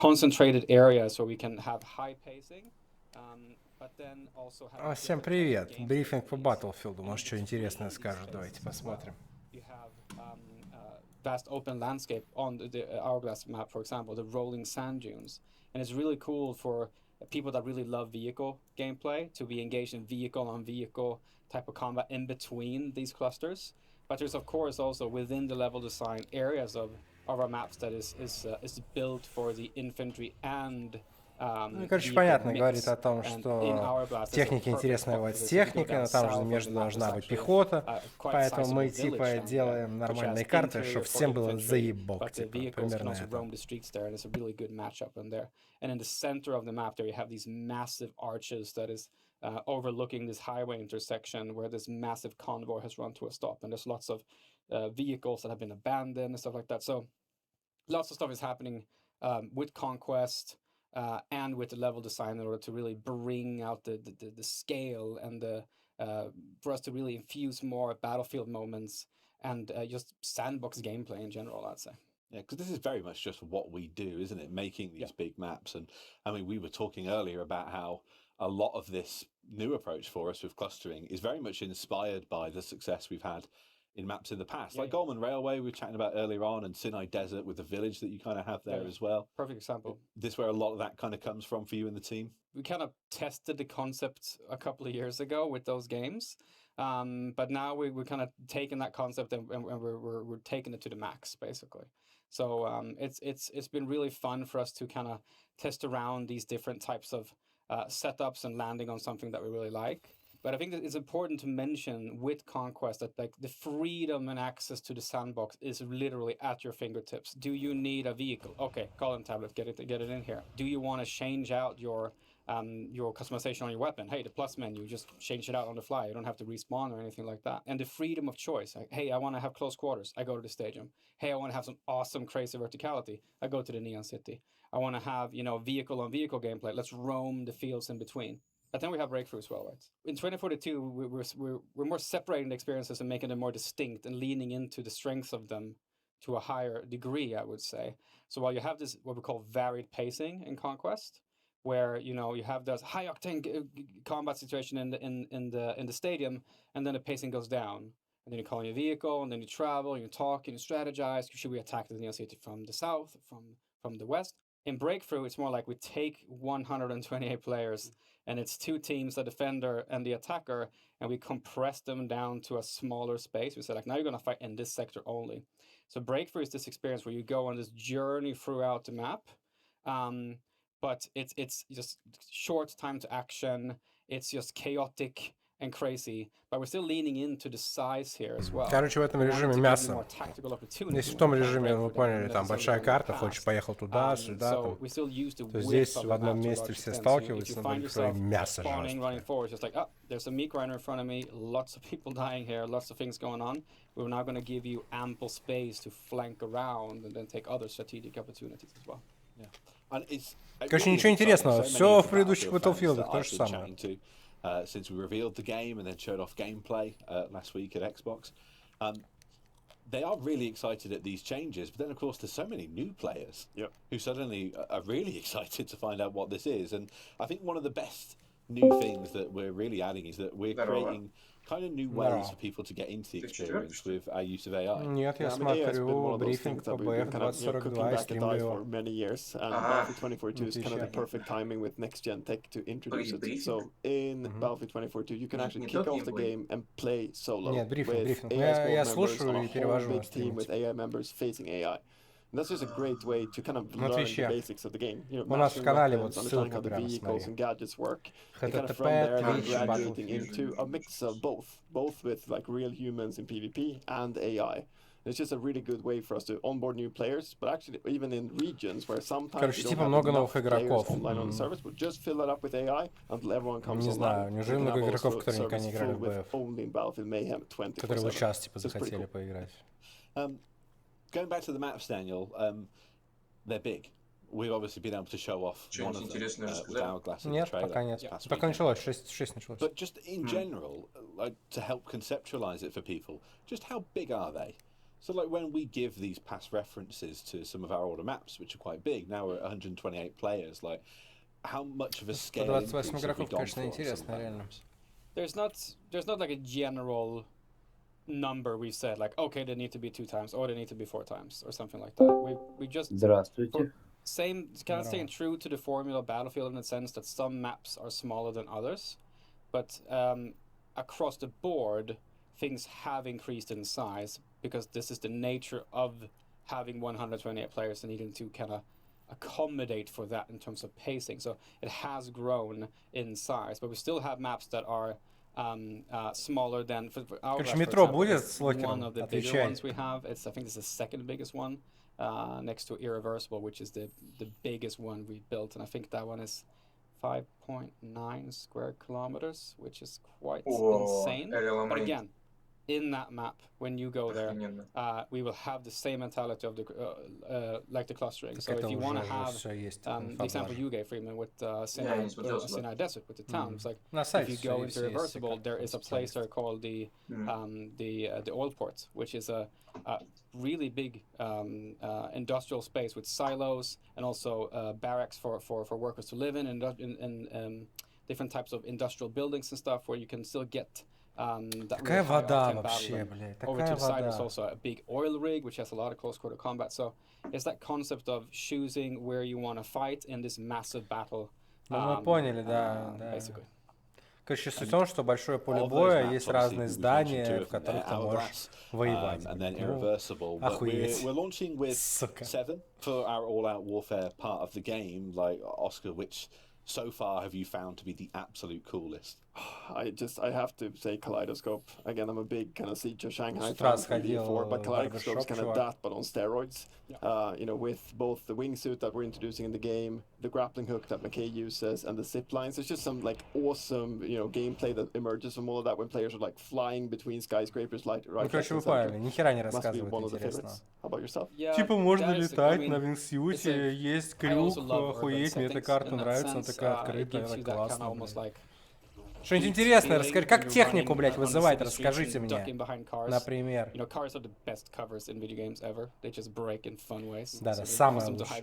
concentrated areas where we can have high pacing, but then also have Всем привет. Брифинг по Battlefield. Может, что интересное скажут. Давайте посмотрим. You have vast open landscape on the Hourglass map, for example, the rolling sand dunes. And it's really cool for people that really love vehicle gameplay to be engaged in vehicle on vehicle type of combat in between these clusters. But there's of course also within the level design areas of our maps that is built for the infantry and короче, понятно, говорит о том, что техники интересно воевать с техникой, но там же между должна быть пехота, поэтому мы типа делаем нормальные карты, чтобы всем было заебок, типа, примерно это. And in the center of the map there you have these massive arches that is overlooking this highway intersection where this massive convoy has run to a stop, and there's lots of vehicles that have been abandoned and stuff like that. So lots of stuff is happening with Conquest and with the level design in order to really bring out the scale and for us to really infuse more battlefield moments and just sandbox gameplay in general, I'd say. Yeah, because this is very much just what we do, isn't it? Making these big maps. And I mean, we were talking earlier about how a lot of this new approach for us with clustering is very much inspired by the success we've had in maps in the past, like Goldman Railway we were chatting about earlier on, and Sinai Desert with the village that you kind of have there as well. Perfect example. This where a lot of that kind of comes from for you and the team? We kind of tested the concept a couple of years ago with those games, but now we're kind of taking that concept and we're taking it to the max, basically. So it's been really fun for us to kind of test around these different types of setups and landing on something that we really like. But I think that it's important to mention with Conquest that like the freedom and access to the sandbox is literally at your fingertips. Do you need a vehicle? Okay, call in tablet, get it in here. Do you want to change out your customization on your weapon? Hey, the plus menu, just change it out on the fly. You don't have to respawn or anything like that. And the freedom of choice. Like, hey, I want to have close quarters. I go to the stadium. Hey, I want to have some awesome, crazy verticality. I go to the Neon City. I want to have, vehicle on vehicle gameplay. Let's roam the fields in between. But then we have breakthrough as well, right? In 2042, we're more separating the experiences and making them more distinct and leaning into the strengths of them to a higher degree, I would say. So while you have this, what we call varied pacing in Conquest, where you have this high octane combat situation in the stadium, and then the pacing goes down, and then you call in your vehicle, and then you travel, and you talk, and you strategize. Should we attack the Neon City from the south, from the west? In Breakthrough, it's more like we take 128 players, and it's two teams, the defender and the attacker, and we compress them down to a smaller space. We say, like, now you're going to fight in this sector only. So Breakthrough is this experience where you go on this journey throughout the map, but it's just short time to action. It's just chaotic and crazy, but we're still leaning into the size here as well. Короче, в этом режиме мясо. Если в том режиме, вы поняли, там большая карта, хочешь поехал туда, сюда, там, то здесь в одном месте все сталкиваются, но мясо жесткое. There's a meat grinder in front of me, lots of people dying here, lots of things going on. We're now going to give you ample space to flank around and then take other strategic opportunities as well. Короче, ничего интересного, все в предыдущих Battlefield то же самое. Since we revealed the game and then showed off gameplay last week at Xbox. They are really excited at these changes, but then of course there's so many new players who suddenly are really excited to find out what this is. And I think one of the best new things that we're really adding is that we're creating kind of new ways for people to get into the experience with our use of AI. Нет, я смотрю брифинг по БФ 2042 и стримлю его. For many years, and Battlefield 2042 is kind of the perfect timing with next-gen tech to introduce it. So in Battlefield 2042 you can actually kick off the game and play solo Нет, брифинг. with AI Я squad members слушаю on и a перевожу whole на big team with AI members facing AI. And that's just a great way to kind of learn the basics of the game. У нас в канале вот understanding how ссылка the прямо, vehicles смотри. and gadgets work. And kind of from there graduating into a mix of both with like real humans in PvP and AI. It's just a really good way for us to onboard new players, but actually even in regions where sometimes you don't have enough players online on the service, but just fill it up with AI until everyone comes Не знаю, online. неужели много игроков, которые никогда не играли в БФ, only in Battlefield Mayhem 24/7. которые вот сейчас типа захотели поиграть. Going back to the maps, Daniel, they're big. We've obviously been able to show off one of them with Hourglass in the Нет, trailer. пока нет. Только началось, 6 началось. But just in general, like to help conceptualize it for people, just how big are they? So like when we give these past references to some of our older maps, which are quite big, now we're at 128 players, like how much of a scale increase have we gone for on some of our maps? There's not like a general number we said, like, okay, they need to be 2 times or they need to be 4 times or something like that. We just same kind of staying true to the formula Battlefield in the sense that some maps are smaller than others, but across the board things have increased in size because this is the nature of having 128 players and needing to kind of accommodate for that in terms of pacing. So it has grown in size, but we still have maps that are smaller than for our one of the bigger ones we have. I think it's the second biggest one, next to Irreversible, which is the biggest one we built, and I think that one is 5.9 square kilometers, which is quite insane. But again, in that map, when you go there, we will have the same mentality of the like the clustering. So if you want to have the example you gave, Freeman, with Sinai Desert with the town, it's like if you go into Reversible, there is a place there called the oil port, which is a really big industrial space with silos and also barracks for workers to live in different types of industrial buildings and stuff where you can still get Какая вода вообще, блядь? Over to the side is also a big oil rig, which has a lot of close quarter combat. So it's that concept of choosing where you want to fight in this massive battle. Мы поняли, да. Короче, суть в том, что большое поле боя, есть разные здания, в которых ты можешь воевать. Охуеть. We're launching with 7 for our all-out warfare part of the game. Like, Oscar, which so far have you found to be the absolute coolest? I have to say Kaleidoscope. Again, I'm a big kind of Siege of Shanghai fan from before, but Kaleidoscope's kind of that, but on steroids. You know, with both the wingsuit that we're introducing in the game, the grappling hook that McKay uses, and the zip lines. There's just some like awesome, you know, gameplay that emerges from all of that when players are like flying between skyscrapers, right? Короче, вы поняли, ни хера не рассказывает интересно. How about yourself? Типа можно летать на вингсьюте, есть крюк, охуеть, мне эта карта нравится, она такая открытая, классная. Что-нибудь интересное расскажи. Как технику, блядь, вызывать? Расскажите мне. Например. Да, самое лучшее.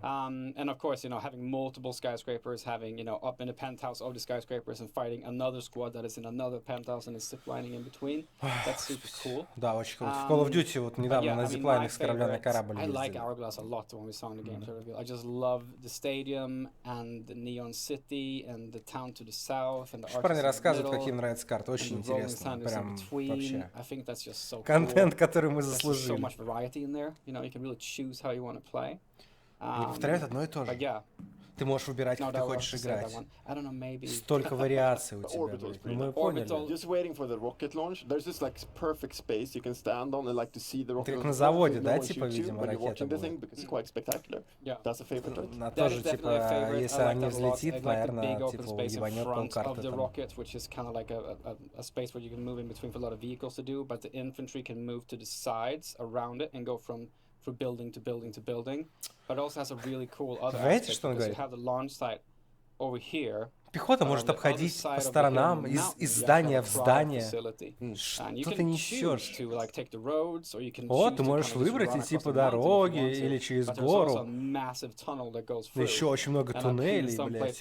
And of course, you know, having multiple skyscrapers, having, you know, up in the penthouse of the skyscrapers and fighting another squad that is in another penthouse and is ziplining in between. That's super cool. Да, очень круто. В Call of Duty вот недавно на ziplining с корабля на корабль ездили. I like Hourglass a lot when we saw in the game. I just love the stadium and the Neon City and the town to the south. Парни рассказывают, какие им нравятся карты. Очень интересно. Прям вообще. Контент, который мы заслужили. Не повторяют одно и то же. Ты можешь выбирать, как ты хочешь играть. Столько вариаций у тебя, блядь. Мы поняли. Just waiting for the rocket launch. There's this like perfect space you can stand on and like to see the rocket. Ты как на заводе, да, типа, видимо, ракета была? It's quite spectacular. That's a favorite. На тоже, типа, если она не взлетит, наверное, типа, ебанет полкарты там. Which is kind of like a space where you can move in between for a lot of vehicles to do, but the infantry can move to the sides around it and go from building to building to building, but it also has a really cool other aspect because you have the launch site over here. Пехота может обходить по сторонам, из здания в здание. Что ты несешь? Вот, ты можешь выбрать идти по дороге или через гору. Еще очень много туннелей, блядь.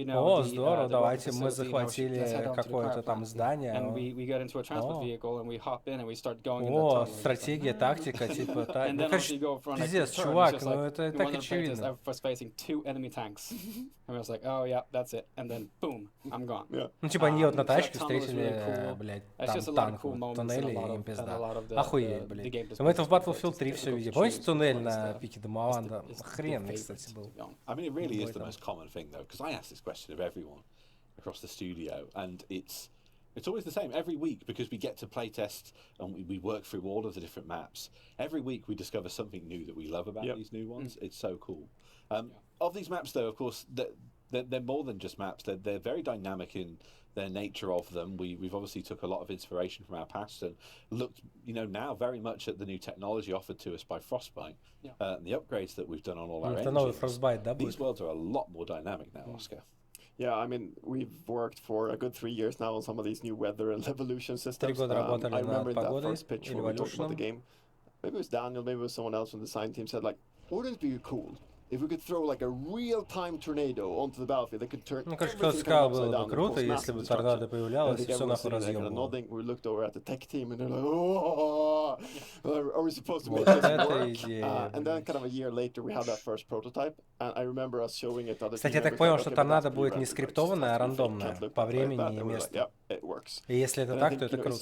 О, здорово, давайте мы захватили какое-то там здание. О, стратегия, тактика, типа так. Ну, короче, пиздец, чувак, ну это так очевидно. Ну, типа, они вот на тачке встретили, блядь, там танк в туннеле, и им пизда. Охуеть, блядь. Мы это в Battlefield 3 все видели. Помните туннель на пике Домованда? Охренный, кстати, был. I mean, it really is the most common thing, though, because I ask this question of everyone across the studio, and it's always the same every week because we get to play test and we work through all of the different maps. Every week we discover something new that we love about these new ones. It's so cool. Of these maps, though, of course, they're more than just maps. They're very dynamic in their nature of them. We've obviously took a lot of inspiration from our past and looked, you know, now very much at the new technology offered to us by Frostbite and the upgrades that we've done on all our engines. These worlds are a lot more dynamic now, Oscar. Yeah, I mean, we've worked for a good 3 years now on some of these new weather and evolution systems. 3 года работали I remember над in that погодой first pitch и when we talked about the evolution. game, maybe it was Daniel, maybe it was someone else from the design team said like, wouldn't it be cool if we could throw like a real-time tornado onto the battlefield that could turn кто-то сказал, было бы круто, если бы торнадо появлялось, и все нахуй разъебало. We looked over at the tech team and they're like, oh, are we supposed to make Вот this это work? идея. And then kind of a year later we had that first prototype, and I remember us showing it to other Кстати, я так понял, что торнадо будет не скриптованное, а рандомное по времени и месту. И если это так, то это круто.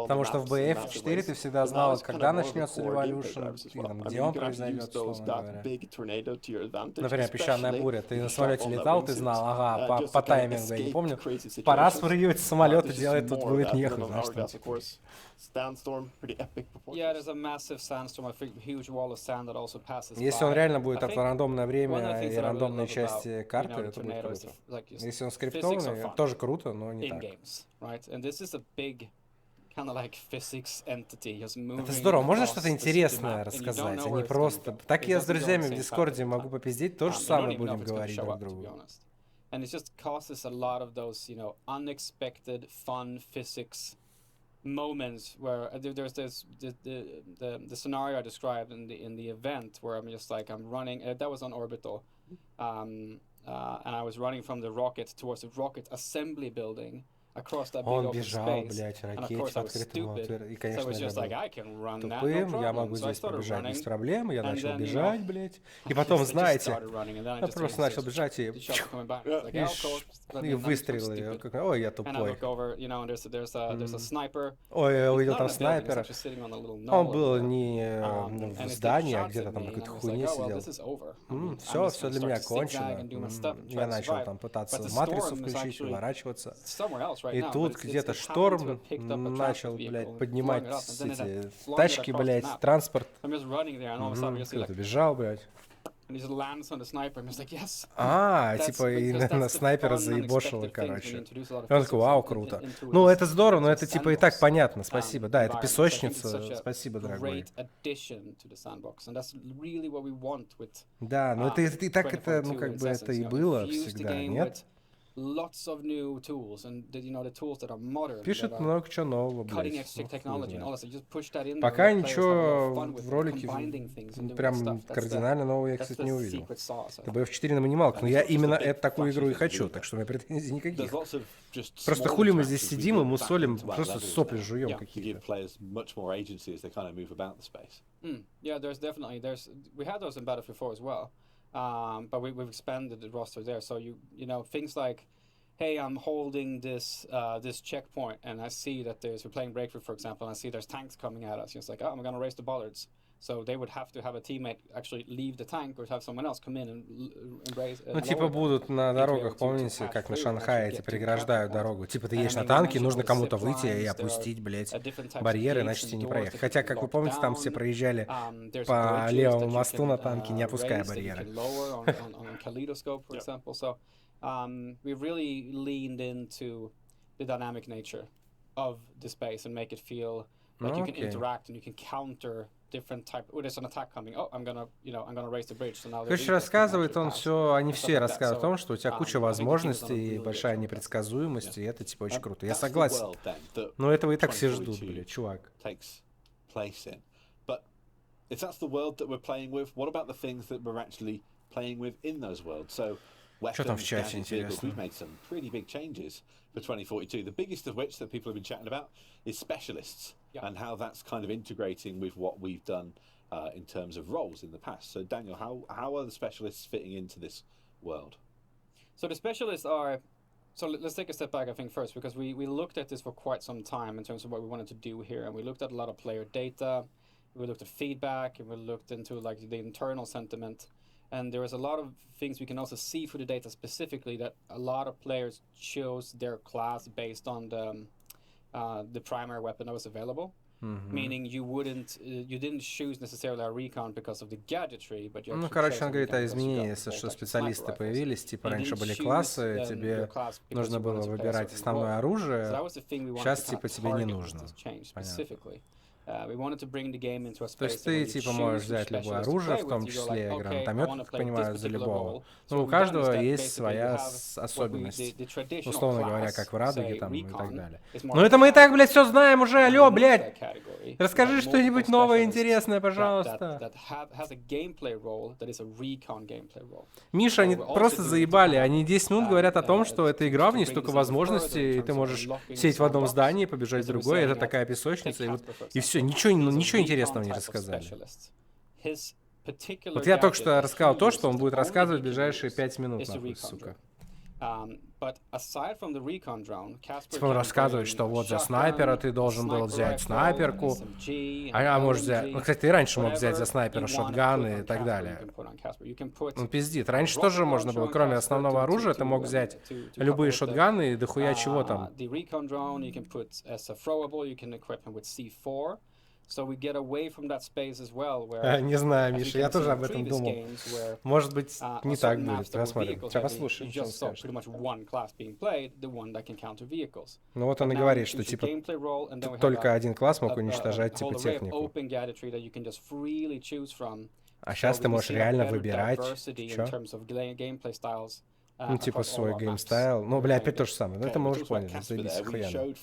Потому что в BF4 ты всегда знал, когда начнется Revolution, где он произойдет, условно говоря. Например, песчаная буря. Ты на самолете летал, ты знал, ага, по таймингу, я не помню, пора спрыгивать с самолета, делать тут будет нехуй, знаешь, там типа. Если он реально будет в рандомное время и рандомные части карты, это будет круто. Если он скриптованный, тоже круто, но не так. Это здорово. Можно что-то интересное рассказать, а не просто... Так я с друзьями в Дискорде могу попиздеть, то же самое будем говорить друг другу. And it just causes a lot of those, you know, unexpected, fun physics moments where there's this the scenario I described in the event where I'm just like I'm running. That was on orbital, and I was running from the rocket towards the rocket assembly building. Он бежал, блядь, ракете в открытом и, конечно, я был тупым, я могу здесь пробежать без проблем, я начал бежать, блядь, и потом, знаете, я просто начал бежать и выстрелы, ой, я тупой. Ой, я увидел там снайпера, он был не в здании, а где-то там какой-то хуйне сидел. Все для меня кончено. Я начал там пытаться матрицу включить, уворачиваться. И тут где-то шторм начал, блядь, поднимать эти тачки, блядь, транспорт. Кто-то бежал, блядь. Типа и на снайпера заебошило, короче. И он такой, вау, круто. Ну, это здорово, но это типа и так понятно, спасибо. Да, это песочница, спасибо, дорогой. Да, но это и так это, ну, как бы это и было всегда, нет? Пишет много чего нового, блядь. Пока ничего в ролике прям кардинально нового я, кстати, не увидел. Это BF4 на минималках, но я именно такую игру и хочу, так что у меня претензий никаких. Просто хули мы здесь сидим и мусолим, просто сопли жуем какие-то. But we've expanded the roster there, so you know things like, hey, I'm holding this this checkpoint, and I see that we're playing Breakthrough, for example, and I see there's tanks coming at us. It's like, oh, I'm gonna raise the bollards. So they would have to have a teammate actually leave the tank or have someone else come in and raise. Ну типа будут на дорогах, помните, как на Шанхае эти преграждают дорогу. Типа ты едешь на танке, нужно кому-то выйти и опустить, блядь, барьеры, иначе тебе не проехать. Хотя, как вы помните, там все проезжали по левому мосту на танке, не опуская барьеры. We've really leaned into the dynamic nature of the space and make it feel like you can interact and you can counter different type. Oh, there's an attack coming. Oh, I'm gonna raise the bridge. So now. Короче, рассказывает он все, они все рассказывают о том, что у тебя куча возможностей, большая непредсказуемость, и это типа очень круто. Я согласен. Но этого и так все ждут, блядь, чувак. If that's the world that we're playing with, what about the things that we're actually playing with in those worlds? So Что там в чате, интересно? We've made some pretty big changes for 2042. The biggest of which that people have been chatting about is specialists and how that's kind of integrating with what we've done in terms of roles in the past. So Daniel, how are the specialists fitting into this world? So the specialists are. So let's take a step back, I think, first, because we looked at this for quite some time in terms of what we wanted to do here, and we looked at a lot of player data, we looked at feedback, and we looked into like the internal sentiment. And there was a lot of things we can also see through the data specifically that a lot of players chose their class based on the primary weapon that was available. Meaning you didn't choose necessarily a recon because of the gadgetry, but you Ну, короче, он говорит о изменении, что специалисты появились, типа раньше были классы, тебе нужно было выбирать основное оружие, сейчас типа тебе не нужно. Понятно. То есть ты, типа, можешь взять любое оружие, в том числе гранатомет, как понимаю, за любого. Ну, у каждого есть своя особенность. Условно говоря, как в Радуге там и так далее. Ну, это мы и так, блядь, все знаем уже. Алло, блядь. Расскажи что-нибудь новое, интересное, пожалуйста. Миша, они просто заебали. Они 10 минут говорят о том, что эта игра, в ней столько возможностей, и ты можешь сидеть в одном здании, побежать в другое, это такая песочница, и все, ничего интересного не рассказали. Вот я только что рассказал то, что он будет рассказывать в ближайшие 5 минут, нахуй, сука. Типа он рассказывает, что вот за снайпера ты должен был взять снайперку, а можешь взять... Ну, кстати, ты раньше мог взять за снайпера шотган и так далее. Ну, пиздит. Раньше тоже можно было, кроме основного оружия, ты мог взять любые шотганы и дохуя чего там. Не знаю, Миша, я тоже об этом думал. Может быть, не так будет. Посмотрим. Сейчас послушаем, что он скажет. Ну вот он и говорит, что типа только один класс мог уничтожать типа технику. А сейчас ты можешь реально выбирать, что? Ну, типа свой геймстайл. Ну, бля, опять то же самое. Но это мы уже поняли. Заебись, охуенно.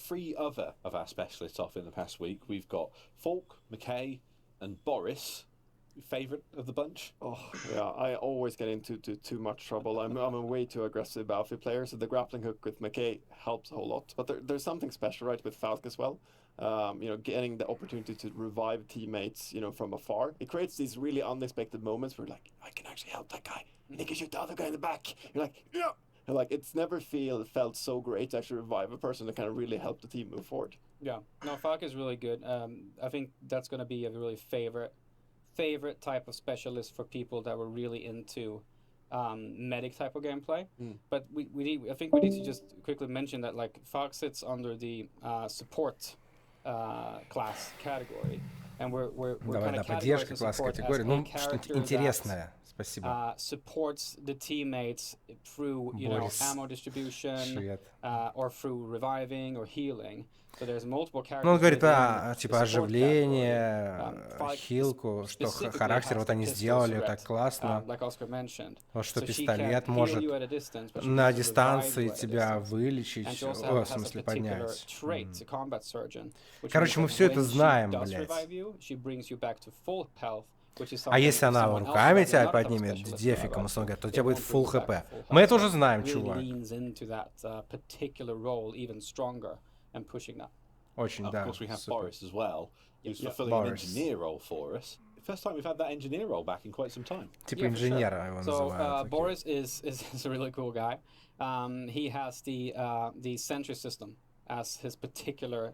Favorite of the bunch? Oh yeah, I always get into too much trouble. I'm a way too aggressive Battlefield player, so the grappling hook with McKay helps a whole lot. But there's something special, right, with Falk as well. You know, getting the opportunity to revive teammates, you know, from afar. It creates these really unexpected moments where like, I can actually help that guy. And he can shoot the other guy in the back. You're like, yeah. And like, it's never felt so great to actually revive a person that kind of really help the team move forward. Yeah, no, Falk is really good. I think that's going to be a really favorite type of specialist for people that were really into medic type of gameplay. But I think we need to just quickly mention that like Falk sits under the support class category, and we're kind of поддержка класс категории. Ну, что-то интересное. Спасибо. Supports the teammates through, you know, ammo distribution, or through reviving or healing. So there's multiple characters. Ну, он говорит типа оживление, хилку, что характер вот они сделали так классно. Вот что пистолет может на дистанции тебя вылечить, в смысле поднять. Короче, мы все это знаем, блядь. А если она руками тебя поднимет дефиком, условно говоря, то у тебя будет full хп. Мы это уже знаем, чувак. Очень, да. Of course, we have Boris as well, who's fulfilling an engineer role for us. First time we've had that engineer role back in quite some time. Типа инженера его называют. So Boris is a really cool guy. He has the sentry system as his particular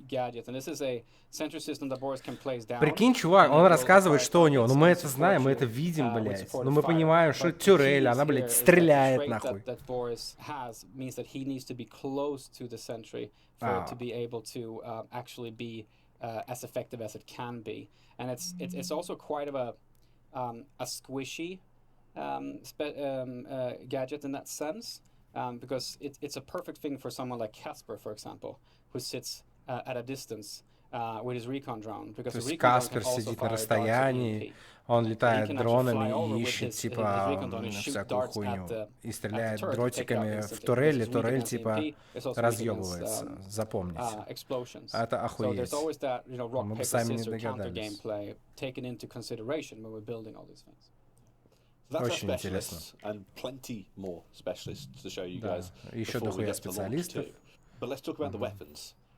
gadget, and this is a sentry system that Boris can place down. Прикинь, чувак, он рассказывает, что у него. Ну мы это знаем, мы это видим, блядь. Ну мы понимаем, что тюрель, она, блядь, стреляет нахуй. That Boris has means that he needs to be close to the sentry for it to be able to actually be as effective as it can be, and it's also quite of a squishy gadget in that sense. Because it's a perfect thing for someone like Casper, for example, who sits at a distance with his recon drone. Because то есть Каспер сидит на расстоянии, он летает дронами и ищет типа всякую хуйню и стреляет дротиками в турель, и турель типа разъебывается. Запомните. Это охуеть. Мы бы сами не догадались. Очень интересно. Да, еще дохуя специалистов.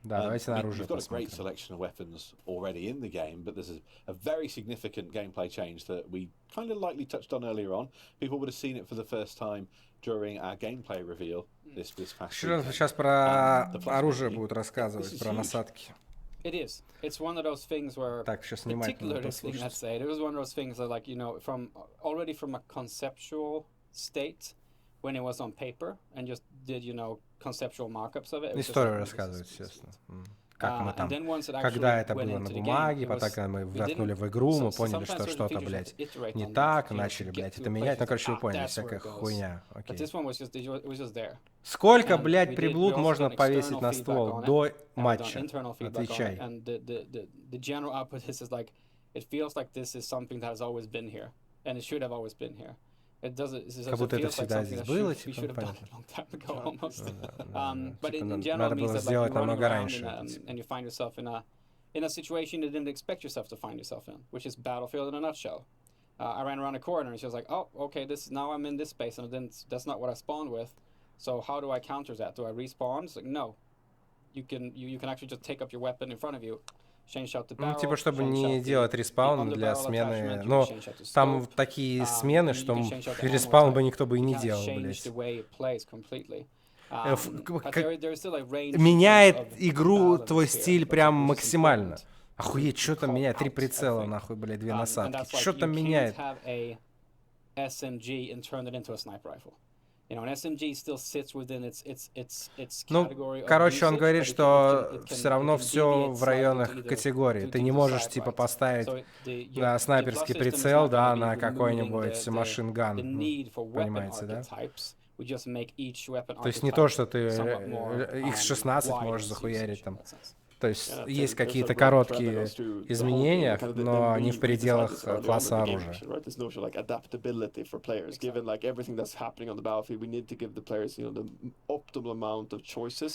Да, давайте на оружие посмотрим. We've got a great selection of weapons already in the game, but there's a very significant gameplay change that we kind of lightly touched on earlier on. People would have seen it for the first time during our gameplay reveal this past weekend. Сейчас про оружие будут рассказывать, про насадки. It is. It's one of those things where, particularly, let's say, it was one of those things that, like, you know, from a conceptual state, when it was on paper, and just did, you know, conceptual markups of it. Историю рассказывать, естественно. как мы там, когда это было на бумаге, потом когда мы воткнули в игру, мы поняли, что что-то, блядь, не так, начали, блядь, это менять. Ну, короче, вы поняли, всякая хуйня. Окей. Сколько, блядь, приблуд можно повесить на ствол до матча? Отвечай. Как будто это всегда здесь было, типа, понятно. Надо было сделать намного раньше. In a situation you didn't expect yourself to find yourself in, which is Battlefield in a nutshell. I ran around a corner and she was like, "Oh, okay, now I'm in this space, and then that's not what I spawned with. So how do I counter that? Do I respawn?" It's like, no. You can actually just take up your weapon in front of you. Ну, типа, чтобы не делать респаун для смены. Но там такие смены, что респаун бы никто бы и не делал, блядь. Меняет игру твой стиль прям максимально. Охуеть, что там меняет? 3 прицела, нахуй, блядь, 2 насадки. Что там меняет? Ну, короче, он говорит, что все равно все в районах категории. Ты не можешь, типа, поставить снайперский прицел, да, на какой-нибудь машин-ган. Понимаете, да? То есть не то, что ты X16 можешь захуярить там. То есть есть какие-то короткие изменения, но они в пределах класса оружия.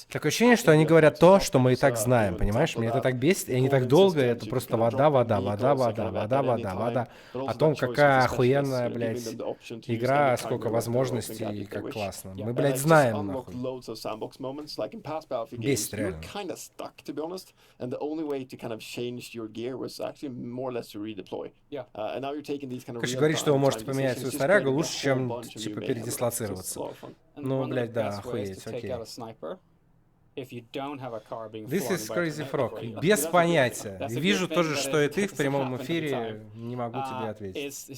Такое ощущение, что они говорят то, что мы и так знаем, понимаешь? Меня это так бесит, и они так долго, это просто вода, вода, вода, вода, вода, вода, вода. О том, какая охуенная, блядь, игра, сколько возможностей и как классно. Мы, блядь, знаем, нахуй. Бесит реально. And the only way to kind of change your gear was actually more or less to redeploy. And now you're taking these kind of. Короче, говорит, что вы можете поменять свою снарягу лучше, чем, типа, передислоцироваться. Ну, блядь, да, охуеть, окей. This is crazy frog. Без понятия. Вижу тоже, что и ты в прямом эфире, не могу тебе ответить.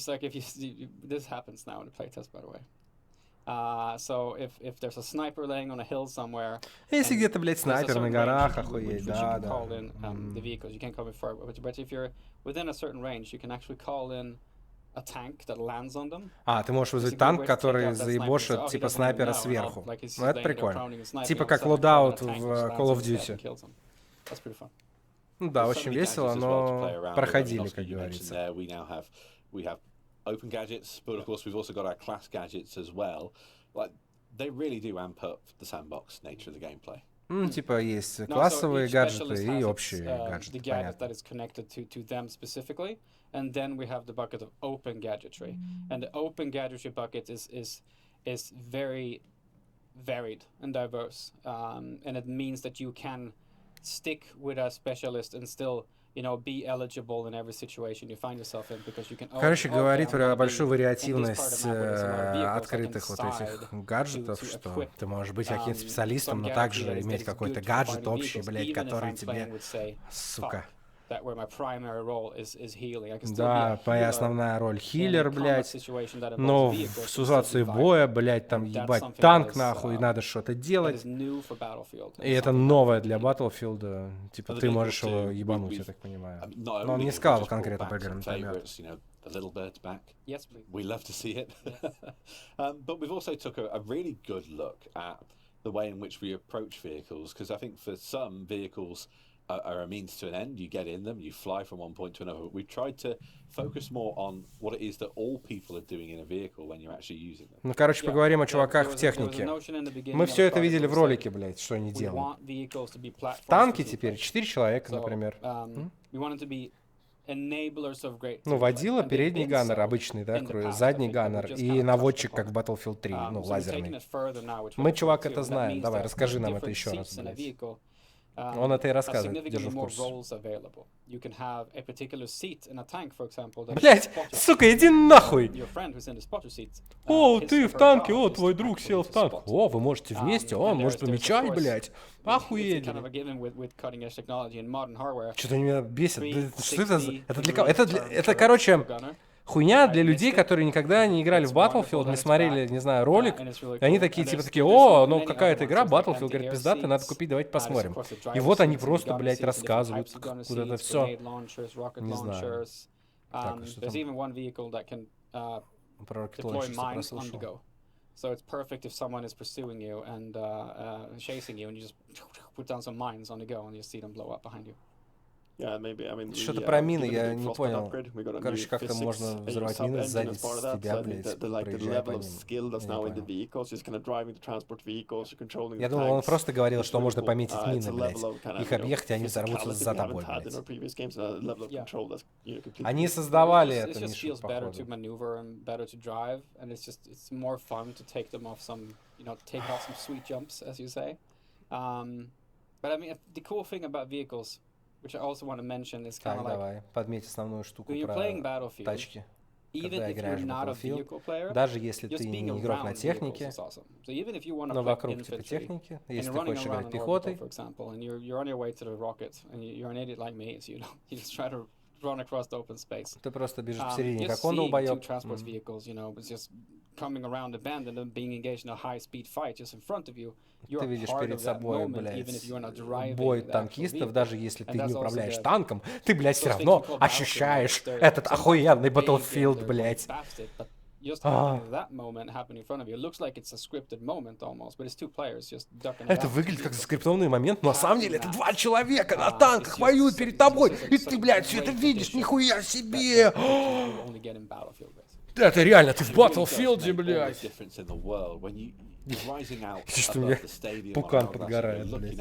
Если где-то, блядь, снайпер на горах, охуеть, да, да. Ты можешь вызвать танк, который заебошит, типа, снайпера сверху. Ну, это прикольно. Типа как лоудаут в Call of Duty. Ну да, очень весело, но проходили, как говорится. Open gadgets, but of course we've also got our class gadgets as well. Like, they really do amp up the sandbox nature of the gameplay. Ну, типа, есть классовые гаджеты и общие гаджеты, понятно. And then we have the bucket of open gadgetry. And the open gadgetry bucket is very varied and diverse. And it means that you can stick with a specialist and still, you know, be eligible in every situation you find yourself in, because you can. Короче, говорит про большую вариативность открытых вот этих гаджетов, что ты можешь быть каким-то специалистом, но также иметь какой-то гаджет общий, блядь, который тебе, сука. Да, моя основная роль хилер, блядь. Но в ситуации боя, блядь, там ебать танк нахуй, надо что-то делать. И это новое для Battlefield. Типа ты можешь его ебануть, я так понимаю. Но он не сказал конкретно про гранатомет. The little bird's back. Yes, please. We love to see it. But we've also took a really good look at the way in which we approach vehicles, because I think for some vehicles are a means to an end. You get in them, you fly from one point to another. But we've tried to focus more on what it is that all people are doing in a vehicle when you're actually using them. Ну, короче, поговорим о чуваках в технике. Мы все это видели в ролике, блядь, что они делают. В танке теперь 4 человека, например. Ну, водила, передний ганнер обычный, да, задний ганнер и наводчик, как в Battlefield 3, ну, лазерный. Мы, чувак, это знаем. Давай, расскажи нам это еще раз, блядь. Он это и рассказывает, держу в курсе. Блять, сука, иди нахуй! О, ты в танке, о, твой друг сел в танк. О, вы можете вместе, о, может помечать, блять. Охуеть. Что-то меня бесит. Что это за... Это для кого? Это, короче... хуйня для людей, которые никогда не играли в Battlefield, не смотрели, не знаю, ролик, и они такие, типа, такие, о, ну какая-то игра, Battlefield, говорит, пиздатая, надо купить, давайте посмотрим. И вот они просто, блядь, рассказывают, вот это все. Не знаю. Так, что там? Про ракетонщик прослушал. So it's perfect if someone is pursuing you and chasing you, and you just put down some mines on the go, and you see them blow up behind you. Что-то про мины я не понял. Короче, как-то можно взорвать мины сзади тебя, блядь, проезжая по ним. Я думал, он просто говорил, что можно пометить мины, блядь, их объехать, и они взорвутся за тобой, блядь. Они создавали это, Миша, походу. Which I also want to mention is kind of like, давай, подметь основную штуку про тачки. Когда играешь в Battlefield, даже если ты не игрок на технике, но вокруг типа техники, если ты хочешь играть пехотой, ты просто бежишь посередине, как он долбоёб. Ты видишь перед собой, блядь, бой танкистов, даже если ты не управляешь танком, ты, блядь, все равно ощущаешь этот охуенный Battlefield, блядь. Это выглядит как заскриптованный момент, но на самом деле это два человека на танках воюют перед тобой, и ты, блядь, все это видишь, нихуя себе! Это реально, ты в Battlefield, блядь. Что у меня пукан подгорает, блядь.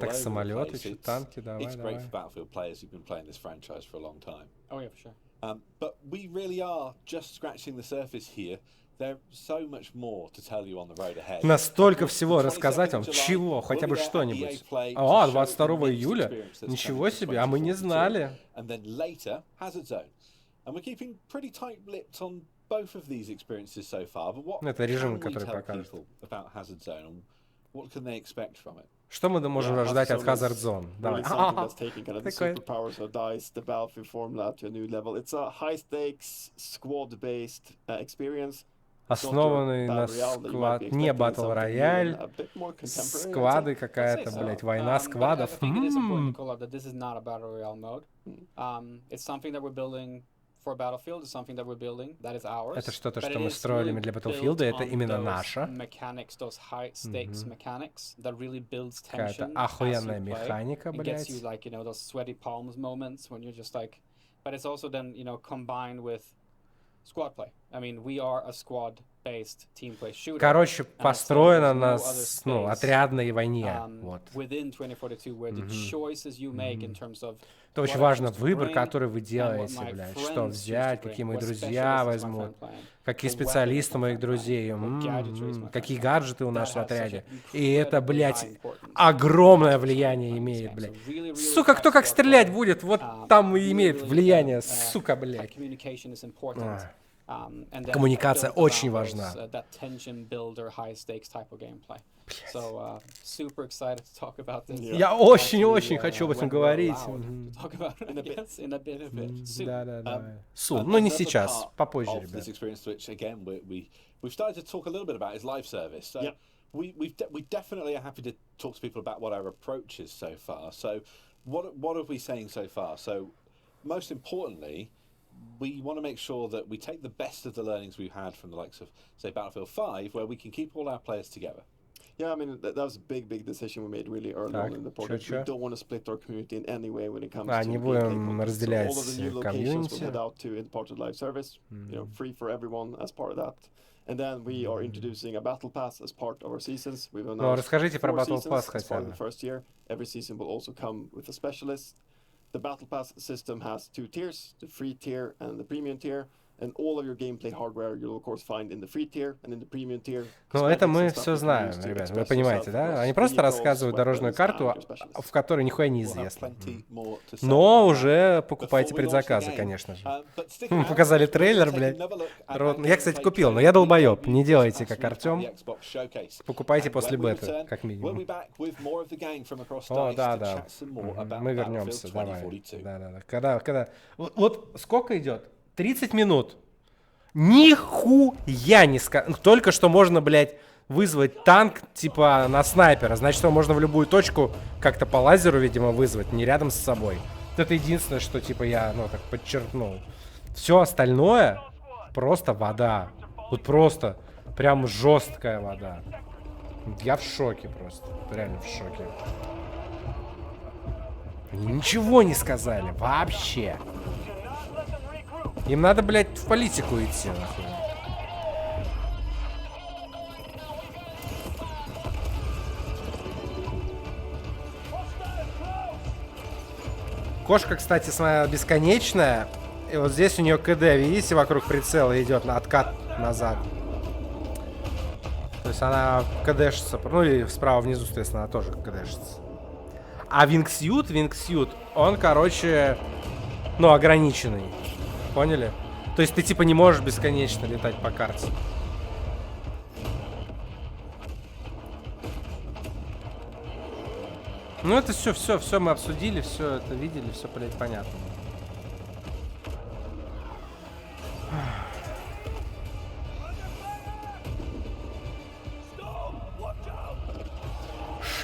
Так, самолеты, танки, давай. But we really are just scratching the surface here. There's so much more to tell you on the road ahead. Настолько всего рассказать вам, чего, хотя бы что-нибудь. 22 июля? Ничего себе, а мы не знали. And then later, Hazard Zone. And we're keeping pretty tight-lipped on both of these experiences so far. But what это режим, can we который tell покажет. people about Hazard Zone and what can they expect from it? Что мы можем ожидать от Hazard Zone? Давай. Основанный на склад, не батл рояль, сквады какая-то, блядь, война сквадов. Это что-то, что мы строили для Battlefield, это именно наше. Какая-то охуенная механика, блядь. Короче, построена на отрядной войне. Вот. Это очень важно, выбор, который вы делаете, блядь. Что взять, какие мои друзья возьмут, какие специалисты моих друзей, какие гаджеты у нас в отряде. И это, блядь, огромное влияние имеет, блядь. Сука, кто как стрелять будет, вот там и имеет влияние, сука, блядь. Коммуникация очень важна. Я очень-очень хочу об этом говорить. Да. Ну не сейчас, попозже, ребят. We've started to talk a little bit about his live service. So we definitely are happy to talk to people about what our approach is so far. So what are we saying so far? So most importantly, we want to make sure that we take the best of the learnings we've had from the likes of, say, Battlefield 5, where we can keep all our players together. Yeah, I mean, that was a big decision we made really early on in the project. We don't want to split our community in any way when it comes to не будем разделять all of the new locations we'll head out to in part of the live service, free for everyone as part of that. And then we are introducing a battle pass as part of our seasons. We've announced 4 seasons as part of the first year. Every season will also come with a specialist. The battle pass system has 2 tiers, the free tier and the premium tier. And all of your gameplay hardware you'll of course find in the free tier and in the premium tier. Ну, это мы все знаем, ребят, вы понимаете, да? Они просто рассказывают дорожную карту, в которой нихуя не известно. Но уже покупайте предзаказы, конечно же. Показали трейлер, блядь. Я, кстати, купил, но я долбоеб. Не делайте, как Артем. Покупайте после беты, как минимум. О, да. Мы вернемся, давай. Да. Когда... Вот сколько идет? 30 минут. Нихуя не сказал. Только что можно, блядь, вызвать танк, типа, на снайпера. Значит, его можно в любую точку как-то по лазеру, видимо, вызвать, не рядом с собой. Это единственное, что, типа, я, так подчеркнул. Все остальное просто вода. Вот просто прям жесткая вода. Я в шоке просто. Реально в шоке. Ничего не сказали. Вообще. Им надо, блядь, в политику идти, нахуй. Кошка, кстати, смотря, бесконечная. И вот здесь у нее КД, видите, вокруг прицела идет на откат назад. То есть она КДшится. Ну и справа внизу, соответственно, она тоже КДшится. А вингсьют, он, короче, ограниченный. Поняли? То есть ты типа не можешь бесконечно летать по карте. Ну это все мы обсудили, все это видели, все, блядь, понятно.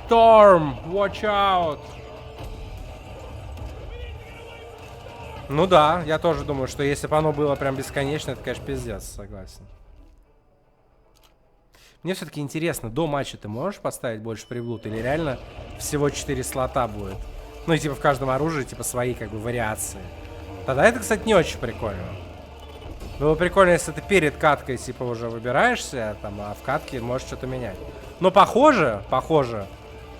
Storm, watch out! Ну да, я тоже думаю, что если бы оно было прям бесконечно, это, конечно, пиздец, согласен. Мне все-таки интересно, до матча ты можешь поставить больше приблуд или реально всего 4 слота будет? Ну и типа в каждом оружии типа свои как бы вариации. Тогда это, кстати, не очень прикольно. Было прикольно, если ты перед каткой типа уже выбираешься, там, а в катке можешь что-то менять. Но похоже,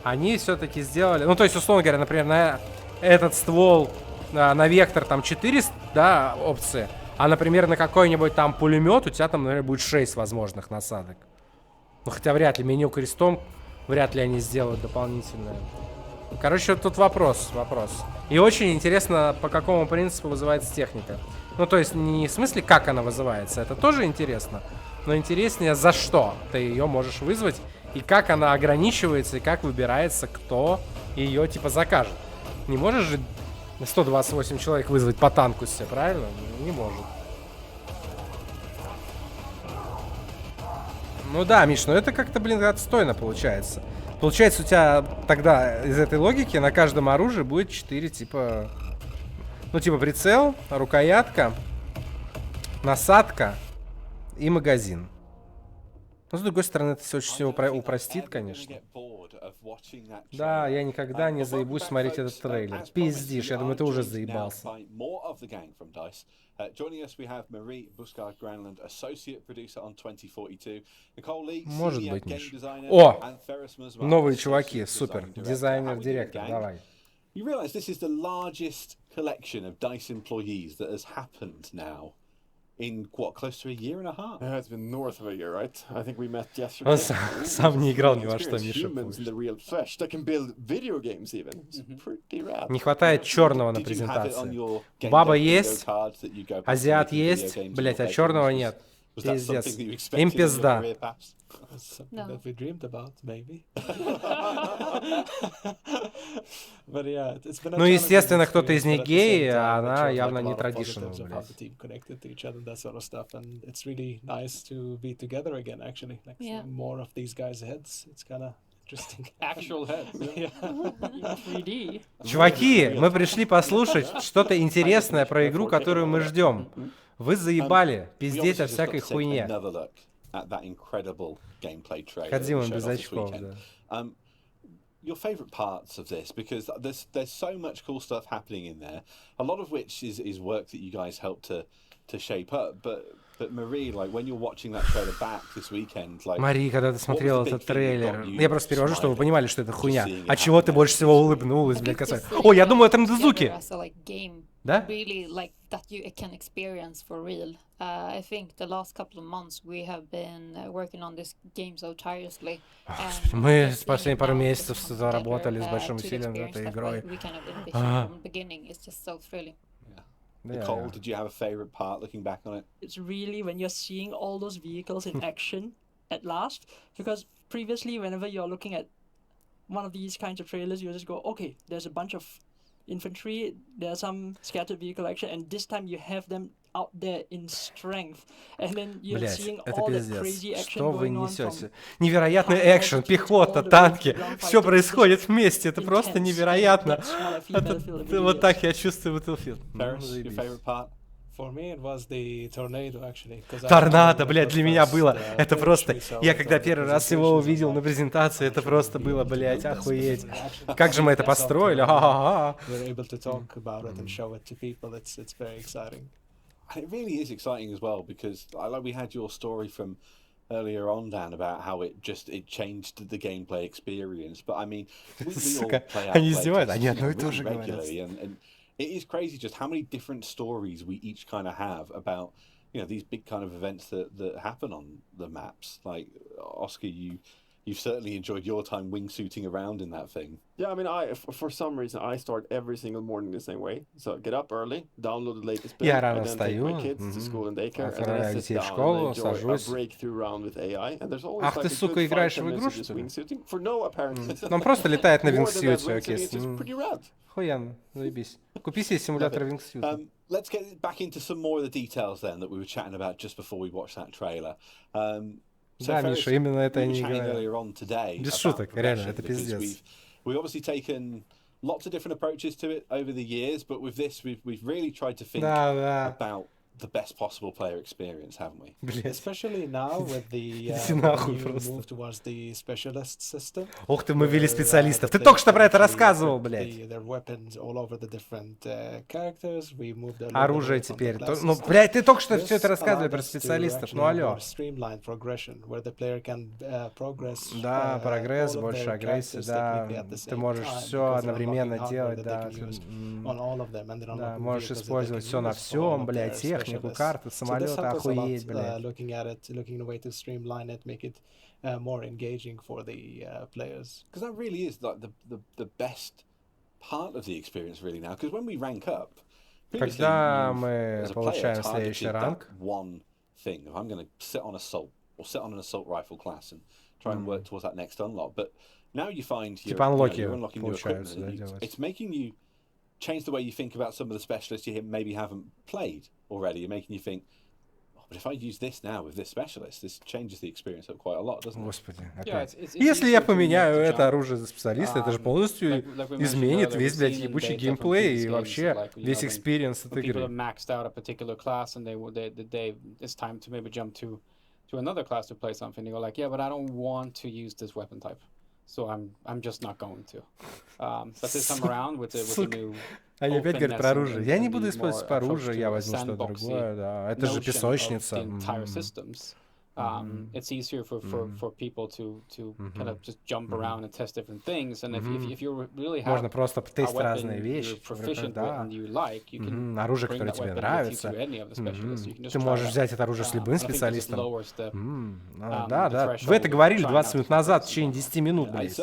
они все-таки сделали... Ну то есть, условно говоря, например, на этот ствол... На вектор там 4, да, опции, а, например, на какой-нибудь там пулемет у тебя там, наверное, будет 6 возможных насадок. Ну, хотя вряд ли меню крестом, вряд ли они сделают дополнительное. Короче, тут вопрос. И очень интересно, по какому принципу вызывается техника. Ну, то есть, не в смысле, как она вызывается, это тоже интересно, но интереснее, за что ты ее можешь вызвать, и как она ограничивается, и как выбирается, кто ее, типа, закажет. Не можешь же 128 человек вызвать по танку себе, правильно? Не может. Ну да, Миш, это как-то, блин, отстойно получается. Получается, у тебя тогда из этой логики на каждом оружии будет 4, типа... Ну, типа прицел, рукоятка, насадка и магазин. Но, с другой стороны, это все очень все упростит, конечно. Да, я никогда не заебусь смотреть этот трейлер. Пиздишь, я думаю, ты уже заебался. Может быть, Миш. О! Новые чуваки, супер. Дизайнер-директор, давай. You realize this is the largest collection of DICE employees that has happened now in what, close to a year and a half? Yeah, it's been north of a year, right? I think we met yesterday. Он сам не играл ни во что, Миша. Не хватает черного на презентации. Баба есть, азиат есть, блять, а черного нет. Пиздец. Им пизда. That we dreamed about, maybe. Ну, естественно, кто-то из них гей, а она явно не традиционная. Actual heads. Yeah. 3D. Чуваки, мы пришли послушать что-то интересное про игру, которую мы ждем. Вы заебали пиздеть о всякой хуйне. Ходим без очков, да. Your favorite parts of this, because there's so much cool stuff happening in there, a lot of which is work that you guys helped to shape up, but But Marie, like when you're watching that trailer back this weekend, like. Мари, когда ты смотрел этот трейлер, я просто перевожу, чтобы вы понимали, что это хуйня. А чего ты больше всего улыбнулась, блядь, касается? О, я думаю, это Мдзуки. Да? I think the last couple of months we have been working on this game so tirelessly. Мы с последние пару месяцев заработали с большим усилием над этой игрой. Nicole, did you have a favorite part looking back on it? It's really when you're seeing all those vehicles in action at last, because previously whenever you're looking at one of these kinds of trailers, you just go, okay, there's a bunch of infantry, there's some scattered vehicle action, and this time you have them out there in strength, and then you're seeing all that crazy action going on. Что вы несете? Невероятный экшен, пехота, танки, все происходит вместе, это просто невероятно. Вот так я чувствую Battlefield. Your favorite part? For me it was the tornado actually. Торнадо, блядь, для меня было. Это просто... Я когда первый раз его увидел на презентации, это просто было, блядь, охуеть. Как же мы это построили? Ха-ха-ха. It really is exciting as well, because like we had your story from earlier on, Dan, about how it changed the gameplay experience. But I mean, we all play out regularly, and it is crazy just how many different stories we each kind of have about, you know, these big kind of events that happen on the maps. Like Oscar, you've certainly enjoyed your time wingsuiting around in that thing. Yeah, I mean, for some reason, I start every single morning the same way. So get up early, download the latest build, and then take my kids to school and daycare, and then I sit down and enjoy a breakthrough round with AI. And there's always like a good 5-10 minutes of wingsuiting for no apparent reason. Он просто летает на вингсьюте, окей. It's just pretty rad. Хуян, заебись. Купи себе симулятор вингсьюта. Let's get back into some more of the details then that we were chatting about just before we watched that trailer. Да, Миша, именно это я не говорю. Без шуток, реально, это пиздец. We've obviously taken lots of different approaches to it over the years, but with this, we've really tried to think about the best possible player experience, haven't we? Especially now with the move towards the specialist system. Ух ты, мы ввели специалистов. Ты только что про это рассказывал, блядь. Оружие теперь. Ну, блядь, ты только что все это рассказывали про специалистов. Ну, алло. Да, прогресс, больше агрессии, да. Ты можешь все одновременно делать, да. Да, можешь использовать все на всем, блядь, технику, карты, самолеты, охуеть, блядь. Looking a way to streamline it, make it more engaging for the players. Because that really is like the best part of the experience really now. Because when we rank up, когда мы получаем следующий ранг, one thing, I'm going to sit on assault or sit on an assault rifle class and try and work towards that next unlock. But now you find you're unlocking new equipment. It's making you change the way you think about some of the specialists you maybe haven't played already. You're making you think, oh, but if I use this now with this specialist, this changes the experience up quite a lot, doesn't it? Господи, опять. Если я поменяю это оружие за специалиста, это же полностью изменит весь, блядь, ебучий геймплей и вообще весь экспириенс этой игры. Another class to play something, you go like, yeah, but I don't want to use this weapon type. So I'm just not going to. But this time around with the new. Они опять говорят про оружие. Я не буду использовать оружие, я возьму что-то другое, да. Это же песочница. It's easier for people to kind of just jump around and test different things. And if you really have можно просто тестить разные вещи. Да. Оружие, которое тебе нравится. Ты можешь взять это оружие с любым специалистом. Да, да. Вы это говорили 20 минут назад, в течение 10 минут, блядь.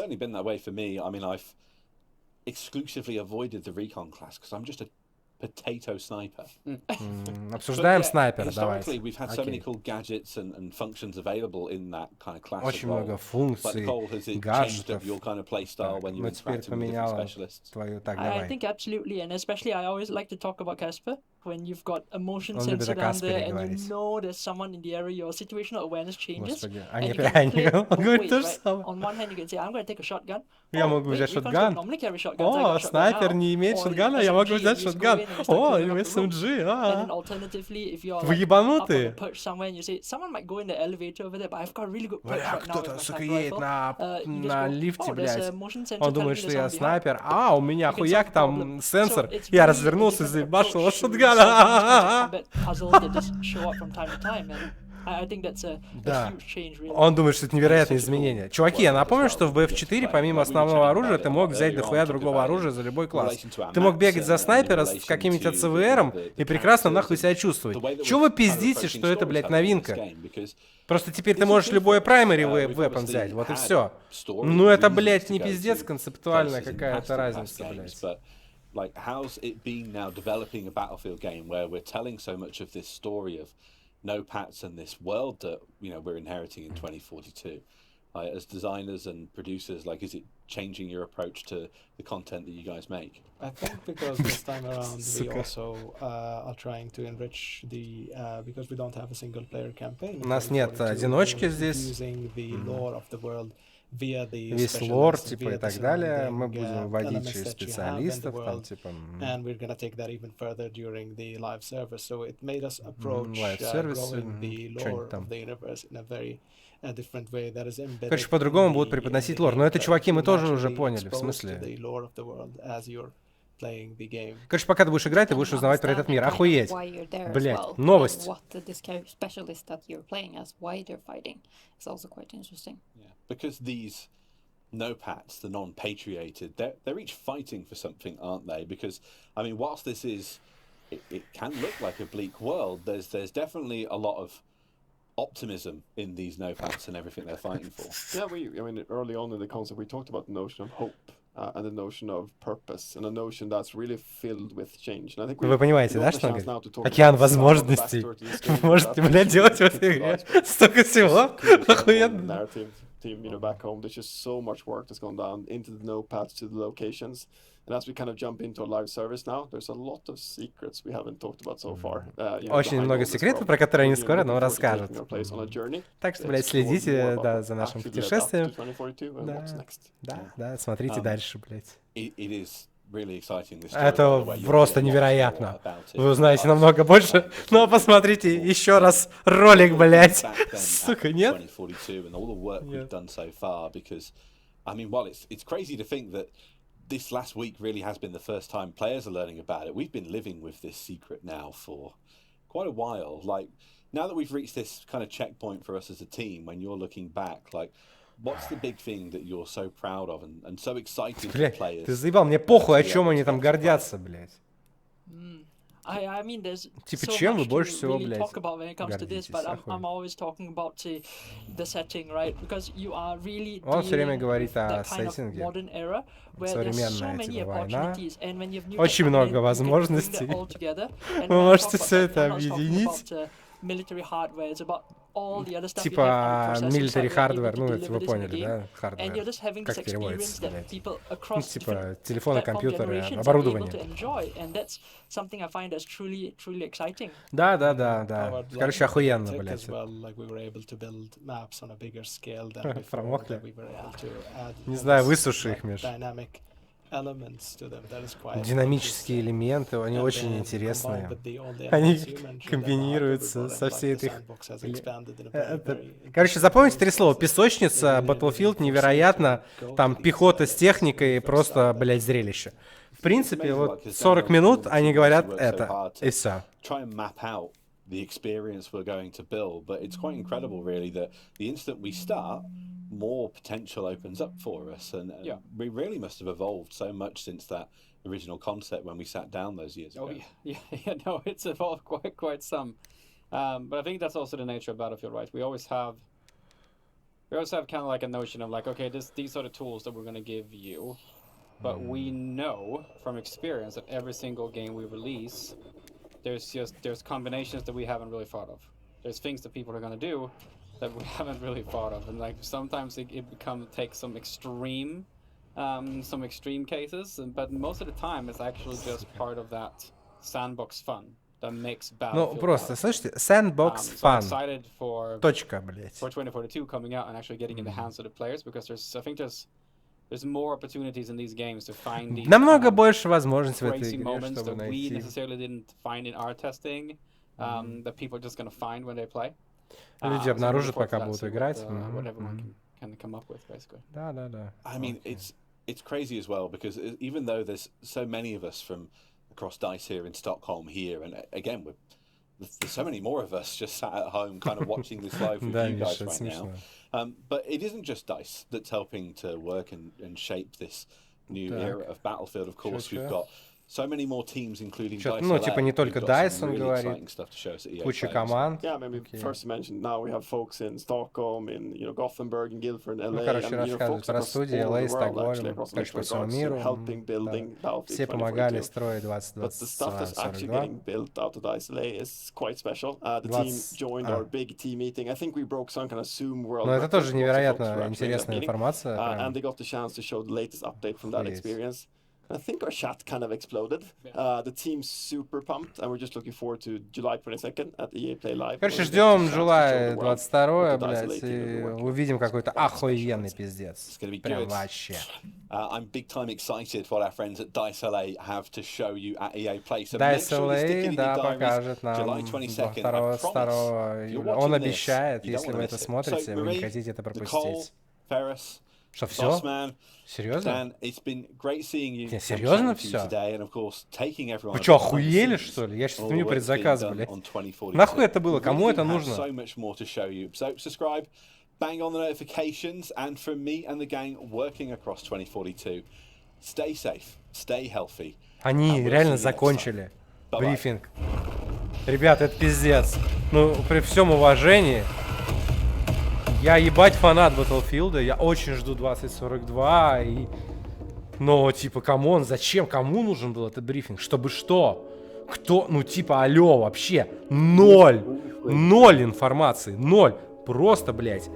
Exclusively avoided the recon class because I'm just a potato sniper. Обсуждаем снайпера, давайте. We've had so many cool gadgets and functions available in that kind of class. Очень много функций, гаджетов. Но теперь поменяла твою. Так, давай. I think absolutely, and especially I always like to talk about Casper when you've got a motion sensor down there and you know there's someone in the area, your situational awareness changes. Господи, он говорит то же самое. On one hand you can say, I'm going to take a shotgun. Я могу взять шотган. О, снайпер не имеет шотгана, я могу взять шотган. О, у него SMG, Вы ебанутые? Бля, кто-то, сука, едет на лифте, блядь. Он думает, что я снайпер. А, у меня хуяк, там сенсор. Я развернулся и заебашил шотган. combat puzzles that just show up from time to time, and I think that's a huge change, really. Он думает, что это невероятные изменения. Чуваки, я напомню, что в BF4 помимо основного оружия ты мог взять дохуя другого оружия за любой класс. Ты мог бегать за снайпера с каким-нибудь АЦВРом и прекрасно нахуй себя чувствовать. Чего вы пиздите, что это, блядь, новинка? Просто теперь ты можешь любой primary weapon взять, вот и все. Ну это, блядь, не пиздец концептуальная какая-то разница, блядь. Like, how's it been now developing a Battlefield game where we're telling so much of this story of no-pats and this world that, you know, we're inheriting in 2042? As designers and producers, like, is it changing your approach to the content that you guys make? I think because this time around we also are trying to enrich the because we don't have a single-player campaign. У нас нет одиночки здесь. Using the lore of the world. Весь лор, типа, и так далее, мы будем вводить через специалистов, там, типа... And we're gonna take that even further during the live service, so it made us approach growing the lore of the universe in a very different way that is embedded. Короче, по-другому будут преподносить лор, но это, чуваки, мы тоже уже поняли, в смысле... Короче, пока ты будешь играть, ты будешь узнавать про этот мир. Охуеть. Блять, новость. Because these no-pats, the non-patriated, they're each fighting for something, aren't they? Because, I mean, whilst this is, it can look like a bleak world, there's definitely a lot of optimism in these no-pats and everything they're fighting for. Yeah, I mean, early on in the concept, we talked about the notion of hope. And the notion of purpose, and a notion that's really filled with change. And I think вы понимаете, да, что он говорит? Океан возможностей. Вы можете, блядь, делать в этой игре столько всего. Охуенно. Team, you know, back home, there's just so much work that's gone down into the no-pats to the locations. And as we kind of jump into a live service now, there's a lot of secrets we haven't talked about so far. Очень много секретов, про которые они скоро нам расскажут. Так что, блядь, следите, да, за нашим путешествием. Да, смотрите дальше, блядь. Это просто невероятно. Вы узнаете намного больше, но посмотрите еще раз ролик, блядь. Сука, нет? This last week really has been the first time players are learning about it. We've been living with this secret now for quite a while. Like, now that we've reached this kind of checkpoint for us as a team, when you're looking back, like, what's the big thing that you're so proud of and so excited for players? Ты заебал, мне похуй, о чем они там гордятся, блядь. I mean, there's типа, so чем вы much больше to всего, really блядь, talk about when it comes to this, but I'm always talking about, say, the setting, right? Because you are really Он все время говорит that о kind of сеттинге. modern era where there's so Современная, many типа, война. opportunities, and when you have new Очень много возможностей. Вы можете все это объединить. Military hardware, it's about all the other stuff типа military hardware, ну это вы поняли, да, hardware, как переводится, блядь. Ну, типа телефоны, компьютеры, оборудование. Да. Короче, охуенно, блядь. Промокли. Не знаю, высуши их, Миш. Динамические элементы, они очень интересные. Они комбинируются со всей этой... Короче, запомните 3 слова. Песочница, Battlefield, невероятно. Там пехота с техникой, просто, блядь, зрелище. В принципе, вот 40 минут они говорят это, и все. The experience we're going to build, but it's quite incredible, really, that the instant we start, more potential opens up for us, and we really must have evolved so much since that original concept when we sat down those years ago. No, it's evolved quite some, but I think that's also the nature of Battlefield, right? We always have kind of like a notion of like, okay, these are the tools that we're going to give you, but we know from experience that every single game we release, there's combinations that we haven't really thought of. There's things that people are going to do that we haven't really thought of, and like sometimes it takes some extreme cases, but most of the time it's actually just part of that sandbox fun that makes Battlefield. Ну просто, слышите, sandbox fun. So I'm excited for Точка, блядь. For 2042 coming out and actually getting in the hands of the players, because there's more opportunities in these games to find these намного больше возможностей в этой crazy игре, moments чтобы that we найти. necessarily didn't find in our testing, that people are just going to find when they play. Люди обнаружат, пока будут играть. What everyone can come up with, basically. Да. I mean, it's crazy as well, because even though there's so many of us from across DICE here in Stockholm here, and again, there's so many more of us just sat at home kind of watching this live with you guys right now. But it isn't just DICE that's helping to work and shape this new era of Battlefield. Of course, we've got so many more teams, including DICE. Ну, типа не только DICE, он говорит, куча команд. Yeah, maybe first mentioned, now we have folks in Stockholm, in Gothenburg, in Guildford, in LA. Ну, короче, рассказывают про студии, LA, Стокгольм, короче, по всему миру. Все помогали строить 2020. But the stuff that's actually getting built out of DICE LA is quite special. The team joined our big team meeting. I think we broke some kind of Zoom world. Ну, это тоже невероятно интересная информация. And they got the chance to show the latest update from that experience. I think our chat kind of exploded. The team's super pumped, and we're just looking forward to July 22nd at EA Play Live. Короче, ждем July 22, блядь, и увидим какой-то охуенный пиздец. Прям вообще. I'm big time excited what our friends at DICE LA have to show you at EA Play. So DICE LA, да, покажет нам 2 июля. Он обещает, если вы это смотрите, вы не хотите это пропустить. Что, все? Серьезно? Серьезно все? Вы что, охуели, что ли? Я сейчас отменю предзаказ, блядь. Нахуй это было? Кому это нужно? Bang on the notifications, and from me and the gang working across 2042. Stay safe, stay healthy. Они реально закончили брифинг. Ребят, это пиздец. Ну, при всем уважении, я ебать фанат Battlefield, я очень жду 2042, и... Но, типа, камон, зачем? Кому нужен был этот брифинг? Чтобы что? Кто? Ну, типа, алло, вообще. Ноль информации, ноль. Просто, блядь.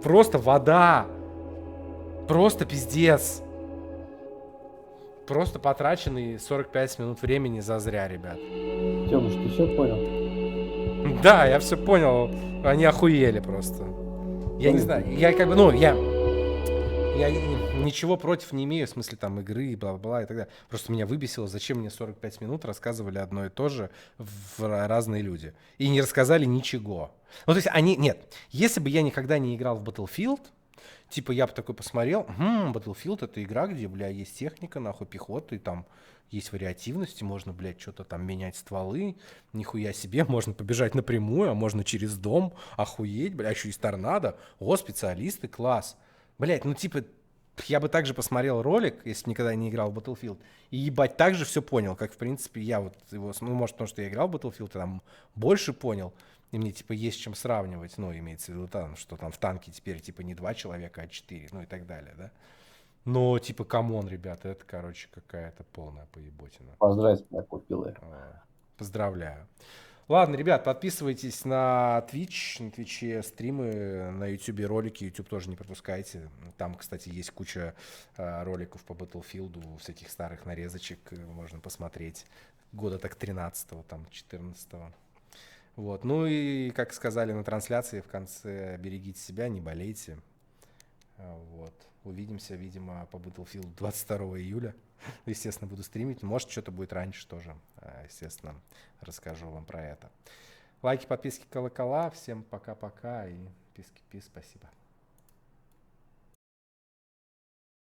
Просто вода. Просто пиздец. Просто потраченные 45 минут времени зазря, ребят. Тёмыч, ты все понял? Да, я все понял. Они охуели просто. Я не знаю, я как бы, ну, я ничего против не имею, в смысле там игры и бла-бла и так далее. Просто меня выбесило, зачем мне 45 минут рассказывали одно и то же разные люди. И не рассказали ничего. Ну, то есть они, нет, если бы я никогда не играл в Battlefield, типа я бы такой посмотрел, Battlefield это игра, где, бля, есть техника, нахуй, пехота, и там есть вариативности, можно, блядь, что-то там менять стволы, нихуя себе, можно побежать напрямую, а можно через дом, охуеть, бля, еще есть торнадо, специалисты, класс. Блядь, ну типа, я бы также посмотрел ролик, если бы никогда не играл в Battlefield, и ебать также все понял, как в принципе я вот его, ну может потому что я играл в Battlefield, и там больше понял, и мне типа есть чем сравнивать, ну имеется в виду там, что там в танке теперь типа не 2 человека, а 4, ну и так далее, да. Но типа, камон, ребята, это, короче, какая-то полная поеботина. Поздравьте, меня купил. Поздравляю. Ладно, ребят, подписывайтесь на Twitch, на Twitch стримы, на YouTube ролики, YouTube тоже не пропускайте. Там, кстати, есть куча роликов по Battlefield, всяких старых нарезочек, можно посмотреть. Года так 13-го, там, 14-го. Вот, ну и, как сказали на трансляции в конце, берегите себя, не болейте. Вот. Увидимся, видимо, по Battlefield 22 июля. Естественно, буду стримить. Может, что-то будет раньше тоже. Естественно, расскажу вам про это. Лайки, подписки, колокола. Всем пока-пока и писки-пис. Спасибо.